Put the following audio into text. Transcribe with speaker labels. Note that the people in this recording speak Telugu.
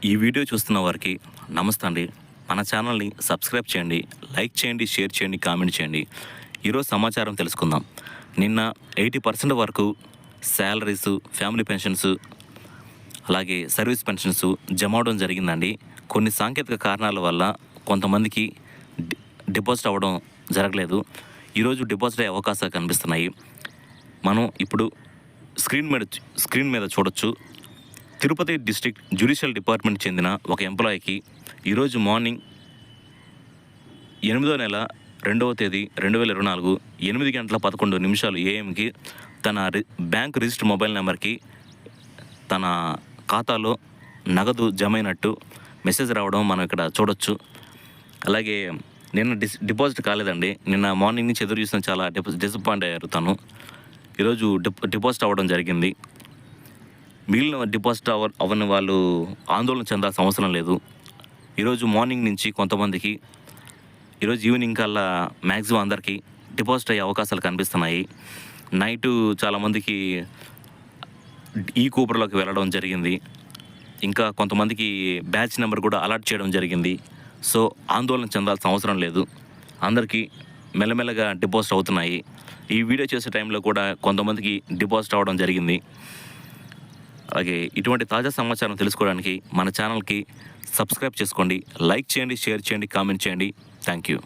Speaker 1: ఈ వీడియో చూస్తున్న వారికి నమస్తే అండి. మన ఛానల్ని సబ్స్క్రైబ్ చేయండి, లైక్ చేయండి, షేర్ చేయండి, కామెంట్ చేయండి. ఈరోజు సమాచారం తెలుసుకుందాం. నిన్న 80% వరకు శాలరీస్, ఫ్యామిలీ పెన్షన్స్, అలాగే సర్వీస్ పెన్షన్స్ జమ అవడం జరిగిందండి. కొన్ని సాంకేతిక కారణాల వల్ల కొంతమందికి డిపాజిట్ అవ్వడం జరగలేదు. ఈరోజు డిపాజిట్ అయ్యే అవకాశాలు కనిపిస్తున్నాయి. మనం ఇప్పుడు స్క్రీన్ మీద చూడొచ్చు. తిరుపతి డిస్ట్రిక్ట్ జ్యుడిషియల్ డిపార్ట్మెంట్ చెందిన ఒక ఎంప్లాయీకి ఈరోజు మార్నింగ్ 8వ నెల 2వ తేదీ 2024 8:11 AM తన బ్యాంక్ రిజిస్టర్ మొబైల్ నెంబర్కి తన ఖాతాలో నగదు జమ అయినట్టు మెసేజ్ రావడం మనం ఇక్కడ చూడొచ్చు. అలాగే నిన్న డిపాజిట్ కాలేదండి. నిన్న మార్నింగ్ నుంచి ఎదురు చూసిన చాలా డిసప్పాయింట్ అయ్యారు తను. ఈరోజు డిపాజిట్ అవ్వడం జరిగింది. మిగిలిన డిపాజిట్ అవ్వని వాళ్ళు ఆందోళన చెందాల్సిన అవసరం లేదు. ఈరోజు మార్నింగ్ నుంచి కొంతమందికి ఈరోజు ఈవినింగ్ కల్లా మ్యాక్సిమం అందరికీ డిపాజిట్ అయ్యే అవకాశాలు కనిపిస్తున్నాయి. నైటు చాలామందికి ఈ కూపర్లోకి వెళ్ళడం జరిగింది. ఇంకా కొంతమందికి బ్యాచ్ నెంబర్ కూడా అలాట్ చేయడం జరిగింది. సో ఆందోళన చెందాల్సిన అవసరం లేదు. అందరికీ మెల్లమెల్లగా డిపాజిట్ అవుతున్నాయి. ఈ వీడియో చేసే టైంలో కూడా కొంతమందికి డిపాజిట్ అవ్వడం జరిగింది. అలాగే ఇటువంటి తాజా సమాచారం తెలుసుకోవడానికి మన ఛానల్కి సబ్స్క్రైబ్ చేసుకోండి, లైక్ చేయండి, షేర్ చేయండి, కామెంట్ చేయండి. Thank you.